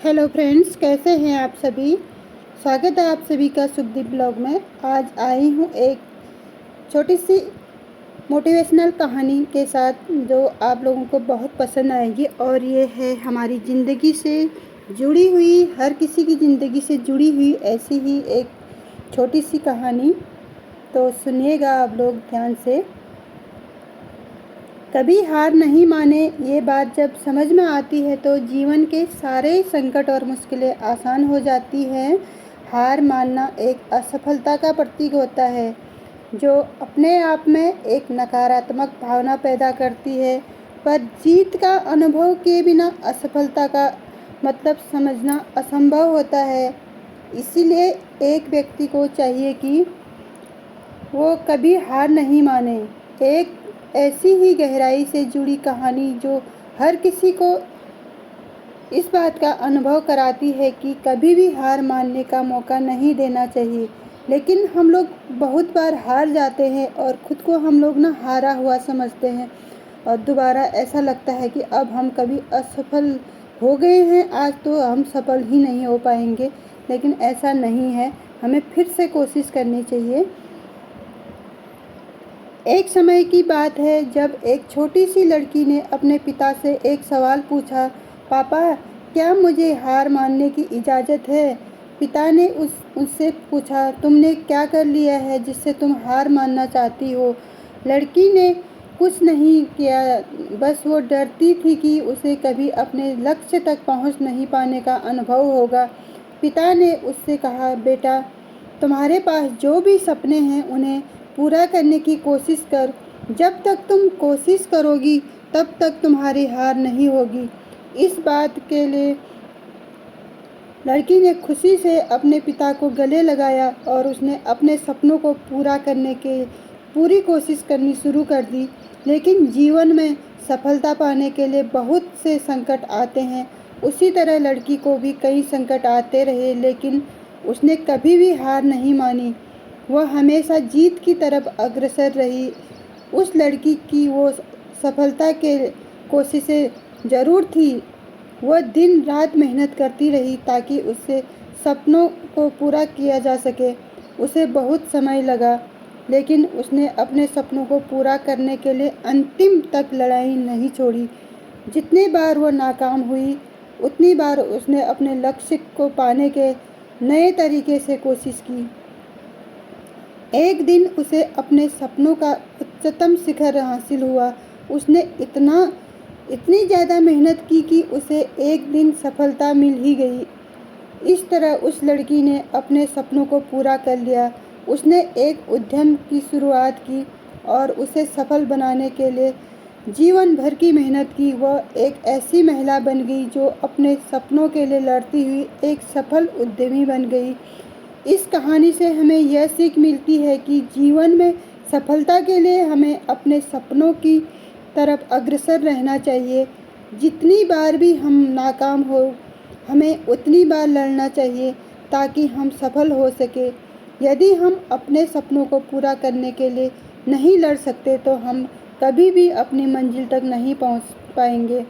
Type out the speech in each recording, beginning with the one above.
Hello friends, कैसे हैं आप सभी। स्वागत है आप सभी का सुखदीप ब्लॉग में। आज आई हूँ एक छोटी सी मोटिवेशनल कहानी के साथ जो आप लोगों को बहुत पसंद आएगी। और ये है हमारी ज़िंदगी से जुड़ी हुई, हर किसी की ज़िंदगी से जुड़ी हुई ऐसी ही एक छोटी सी कहानी। तो सुनिएगा आप लोग ध्यान से। कभी हार नहीं माने, ये बात जब समझ में आती है तो जीवन के सारे संकट और मुश्किलें आसान हो जाती हैं। हार मानना एक असफलता का प्रतीक होता है जो अपने आप में एक नकारात्मक भावना पैदा करती है। पर जीत का अनुभव किए बिना असफलता का मतलब समझना असंभव होता है। इसीलिए एक व्यक्ति को चाहिए कि वो कभी हार नहीं माने। एक ऐसी ही गहराई से जुड़ी कहानी जो हर किसी को इस बात का अनुभव कराती है कि कभी भी हार मानने का मौका नहीं देना चाहिए। लेकिन हम लोग बहुत बार हार जाते हैं और ख़ुद को हम लोग ना हारा हुआ समझते हैं और दोबारा ऐसा लगता है कि अब हम कभी असफल हो गए हैं, आज तो हम सफल ही नहीं हो पाएंगे। लेकिन ऐसा नहीं है, हमें फिर से कोशिश करनी चाहिए। एक समय की बात है जब एक छोटी सी लड़की ने अपने पिता से एक सवाल पूछा, पापा, क्या मुझे हार मानने की इजाज़त है। पिता ने उससे पूछा, तुमने क्या कर लिया है जिससे तुम हार मानना चाहती हो। लड़की ने कुछ नहीं किया, बस वो डरती थी कि उसे कभी अपने लक्ष्य तक पहुंच नहीं पाने का अनुभव होगा। पिता ने उससे कहा, बेटा, तुम्हारे पास जो भी सपने हैं उन्हें पूरा करने की कोशिश कर। जब तक तुम कोशिश करोगी तब तक तुम्हारी हार नहीं होगी। इस बात के लिए लड़की ने खुशी से अपने पिता को गले लगाया और उसने अपने सपनों को पूरा करने की पूरी कोशिश करनी शुरू कर दी। लेकिन जीवन में सफलता पाने के लिए बहुत से संकट आते हैं। उसी तरह लड़की को भी कई संकट आते रहे, लेकिन उसने कभी भी हार नहीं मानी। वह हमेशा जीत की तरफ अग्रसर रही। उस लड़की की वो सफलता के कोशिशें ज़रूर थी। वह दिन रात मेहनत करती रही ताकि उससे सपनों को पूरा किया जा सके। उसे बहुत समय लगा, लेकिन उसने अपने सपनों को पूरा करने के लिए अंतिम तक लड़ाई नहीं छोड़ी। जितनी बार वह नाकाम हुई, उतनी बार उसने अपने लक्ष्य को पाने के नए तरीके से कोशिश की। एक दिन उसे अपने सपनों का उच्चतम शिखर हासिल हुआ। उसने इतनी ज़्यादा मेहनत की कि उसे एक दिन सफलता मिल ही गई। इस तरह उस लड़की ने अपने सपनों को पूरा कर लिया। उसने एक उद्यम की शुरुआत की और उसे सफल बनाने के लिए जीवन भर की मेहनत की। वह एक ऐसी महिला बन गई जो अपने सपनों के लिए लड़ती हुई एक सफल उद्यमी बन गई। इस कहानी से हमें यह सीख मिलती है कि जीवन में सफलता के लिए हमें अपने सपनों की तरफ अग्रसर रहना चाहिए। जितनी बार भी हम नाकाम हो, हमें उतनी बार लड़ना चाहिए ताकि हम सफल हो सके। यदि हम अपने सपनों को पूरा करने के लिए नहीं लड़ सकते तो हम कभी भी अपनी मंजिल तक नहीं पहुंच पाएंगे।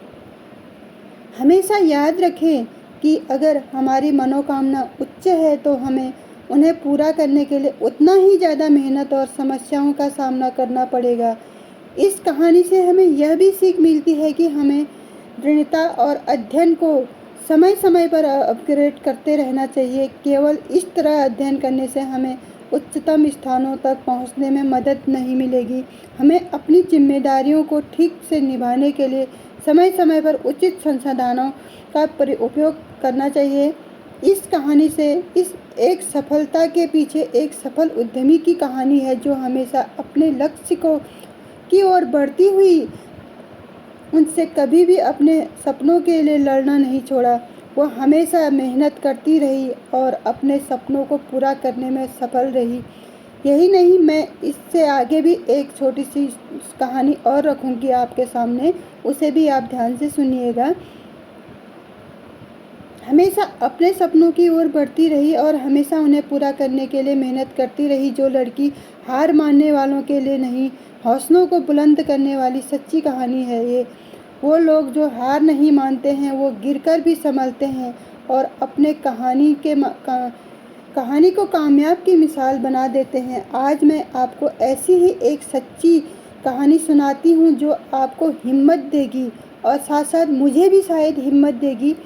हमेशा याद रखें कि अगर हमारी मनोकामना उच्च है तो हमें उन्हें पूरा करने के लिए उतना ही ज़्यादा मेहनत और समस्याओं का सामना करना पड़ेगा। इस कहानी से हमें यह भी सीख मिलती है कि हमें दृढ़ता और अध्ययन को समय समय पर अपग्रेड करते रहना चाहिए। केवल इस तरह अध्ययन करने से हमें उच्चतम स्थानों तक पहुंचने में मदद नहीं मिलेगी। हमें अपनी जिम्मेदारियों को ठीक से निभाने के लिए समय समय पर उचित संसाधनों का उपयोग करना चाहिए। इस कहानी से इस एक सफलता के पीछे एक सफल उद्यमी की कहानी है जो हमेशा अपने लक्ष्य को की ओर बढ़ती हुई उनसे कभी भी अपने सपनों के लिए लड़ना नहीं छोड़ा। वह हमेशा मेहनत करती रही और अपने सपनों को पूरा करने में सफल रही। यही नहीं, मैं इससे आगे भी एक छोटी सी कहानी और रखूँगी आपके सामने, उसे भी आप ध्यान से सुनिएगा। हमेशा अपने सपनों की ओर बढ़ती रही और हमेशा उन्हें पूरा करने के लिए मेहनत करती रही। जो लड़की हार मानने वालों के लिए नहीं, हौसलों को बुलंद करने वाली सच्ची कहानी है ये। वो लोग जो हार नहीं मानते हैं वो गिरकर भी संभलते हैं और अपने कहानी को कामयाब की मिसाल बना देते हैं। आज मैं आपको ऐसी ही एक सच्ची कहानी सुनाती हूँ जो आपको हिम्मत देगी और साथ साथ मुझे भी शायद हिम्मत देगी।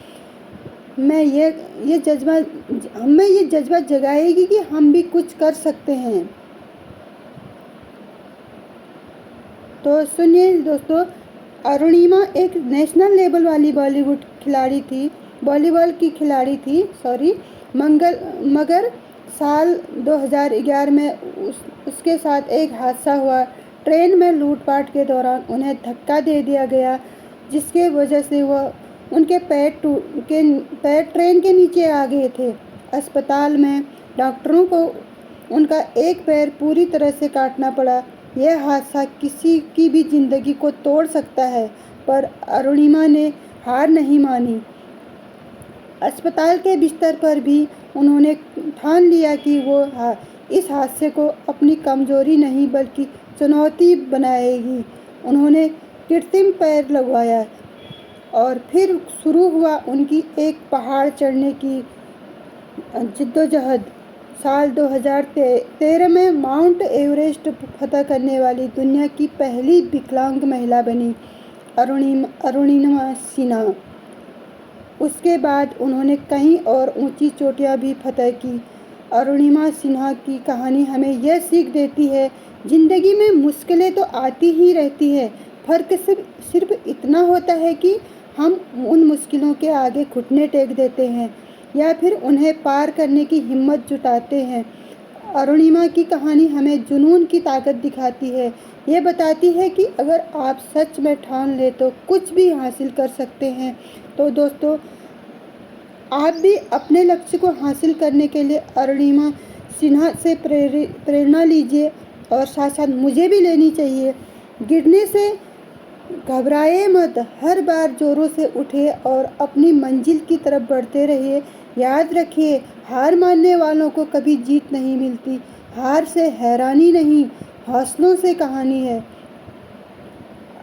मैं ये जज्बा हमें ये जज्बा जगाएगी कि हम भी कुछ कर सकते हैं। तो सुनिए दोस्तों, अरुणिमा एक नेशनल लेवल वाली वॉलीबॉल की खिलाड़ी थी मगर साल 2011 में उसके साथ एक हादसा हुआ। ट्रेन में लूटपाट के दौरान उन्हें धक्का दे दिया गया, जिसके वजह से उनके पैर ट्रेन के नीचे आ गए थे। अस्पताल में डॉक्टरों को उनका एक पैर पूरी तरह से काटना पड़ा। यह हादसा किसी की भी ज़िंदगी को तोड़ सकता है, पर अरुणिमा ने हार नहीं मानी। अस्पताल के बिस्तर पर भी उन्होंने ठान लिया कि वो इस हादसे को अपनी कमजोरी नहीं बल्कि चुनौती बनाएगी। उन्होंने कृत्रिम पैर लगवाया और फिर शुरू हुआ उनकी एक पहाड़ चढ़ने की जिद्दोजहद। साल 2013 में माउंट एवरेस्ट फतह करने वाली दुनिया की पहली विकलांग महिला बनी अरुणिमा सिन्हा। उसके बाद उन्होंने कई और ऊंची चोटियां भी फतह की। अरुणिमा सिन्हा की कहानी हमें यह सीख देती है, ज़िंदगी में मुश्किलें तो आती ही रहती है, फ़र्क सिर्फ इतना होता है कि हम उन मुश्किलों के आगे घुटने टेक देते हैं या फिर उन्हें पार करने की हिम्मत जुटाते हैं। अरुणिमा की कहानी हमें जुनून की ताकत दिखाती है। ये बताती है कि अगर आप सच में ठान ले तो कुछ भी हासिल कर सकते हैं। तो दोस्तों, आप भी अपने लक्ष्य को हासिल करने के लिए अरुणिमा सिन्हा से प्रेरणा लीजिए और साथ साथ मुझे भी लेनी चाहिए। गिरने से घबराए मत, हर बार जोरों से उठे और अपनी मंजिल की तरफ बढ़ते रहिए। याद रखिए, हार मानने वालों को कभी जीत नहीं मिलती। हार से हैरानी नहीं, हौसलों से कहानी है।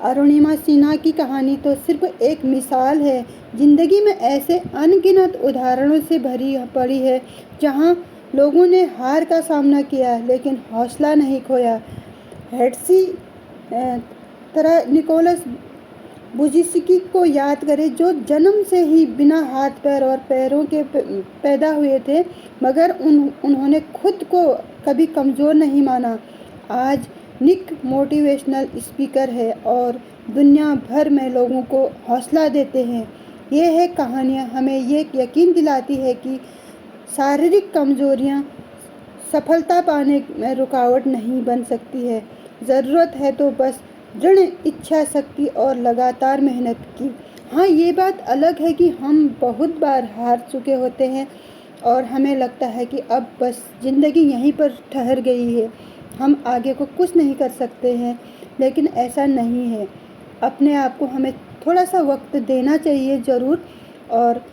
अरुणिमा सिन्हा की कहानी तो सिर्फ एक मिसाल है, ज़िंदगी में ऐसे अनगिनत उदाहरणों से भरी पड़ी है जहां लोगों ने हार का सामना किया लेकिन हौसला नहीं खोया। हेट्सी तरह निकोलस बुजिस्की को याद करें, जो जन्म से ही बिना हाथ पैर और पैरों के पैदा हुए थे, मगर उन्होंने खुद को कभी कमज़ोर नहीं माना। आज निक मोटिवेशनल स्पीकर है और दुनिया भर में लोगों को हौसला देते हैं। ये है कहानियाँ हमें ये यकीन दिलाती है कि शारीरिक कमजोरियाँ सफलता पाने में रुकावट नहीं बन सकती है। ज़रूरत है तो बस दृढ़ इच्छा शक्ति और लगातार मेहनत की। हाँ, ये बात अलग है कि हम बहुत बार हार चुके होते हैं और हमें लगता है कि अब बस ज़िंदगी यहीं पर ठहर गई है, हम आगे को कुछ नहीं कर सकते हैं, लेकिन ऐसा नहीं है। अपने आप को हमें थोड़ा सा वक्त देना चाहिए ज़रूर, और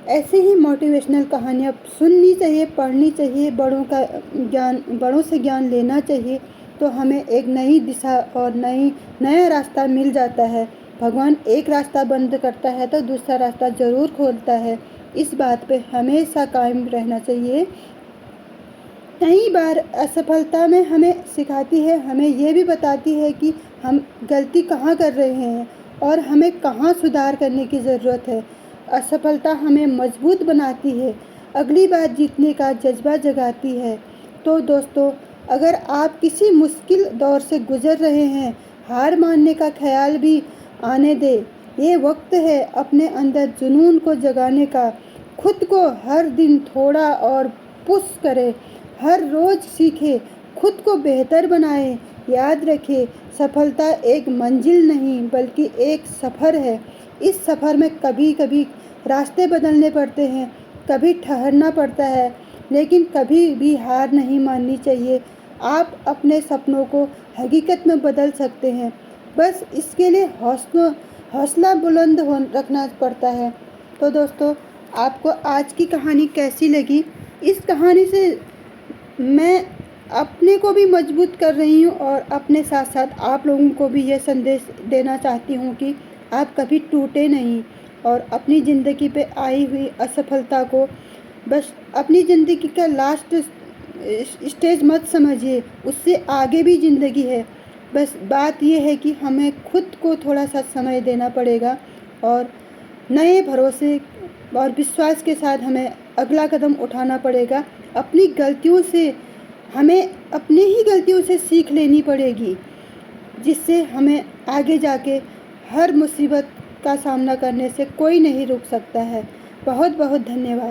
ऐसे ही मोटिवेशनल कहानियाँ सुननी चाहिए, पढ़नी चाहिए, बड़ों से ज्ञान लेना चाहिए, तो हमें एक नई दिशा और नया रास्ता मिल जाता है। भगवान एक रास्ता बंद करता है तो दूसरा रास्ता ज़रूर खोलता है। इस बात पे हमेशा कायम रहना चाहिए। कई बार असफलता में हमें सिखाती है, हमें ये भी बताती है कि हम गलती कहाँ कर रहे हैं और हमें कहाँ सुधार करने की ज़रूरत है। असफलता हमें मजबूत बनाती है, अगली बार जीतने का जज्बा जगाती है। तो दोस्तों, अगर आप किसी मुश्किल दौर से गुजर रहे हैं, हार मानने का ख्याल भी आने दें। ये वक्त है अपने अंदर जुनून को जगाने का। खुद को हर दिन थोड़ा और पुश करें, हर रोज़ सीखें, खुद को बेहतर बनाएं। याद रखें, सफलता एक मंजिल नहीं बल्कि एक सफ़र है। इस सफ़र में कभी कभी रास्ते बदलने पड़ते हैं, कभी ठहरना पड़ता है, लेकिन कभी भी हार नहीं माननी चाहिए। आप अपने सपनों को हकीकत में बदल सकते हैं, बस इसके लिए हौसला बुलंद रखना पड़ता है। तो दोस्तों, आपको आज की कहानी कैसी लगी? इस कहानी से मैं अपने को भी मजबूत कर रही हूँ और अपने साथ साथ आप लोगों को भी यह संदेश देना चाहती हूँ कि आप कभी टूटे नहीं। और अपनी ज़िंदगी पे आई हुई असफलता को बस अपनी ज़िंदगी का लास्ट स्टेज मत समझिए, उससे आगे भी ज़िंदगी है। बस बात ये है कि हमें खुद को थोड़ा सा समय देना पड़ेगा और नए भरोसे और विश्वास के साथ हमें अगला कदम उठाना पड़ेगा। अपनी गलतियों से हमें अपनी ही गलतियों से सीख लेनी पड़ेगी, जिससे हमें आगे जाके हर मुसीबत का सामना करने से कोई नहीं रोक सकता है। बहुत बहुत धन्यवाद।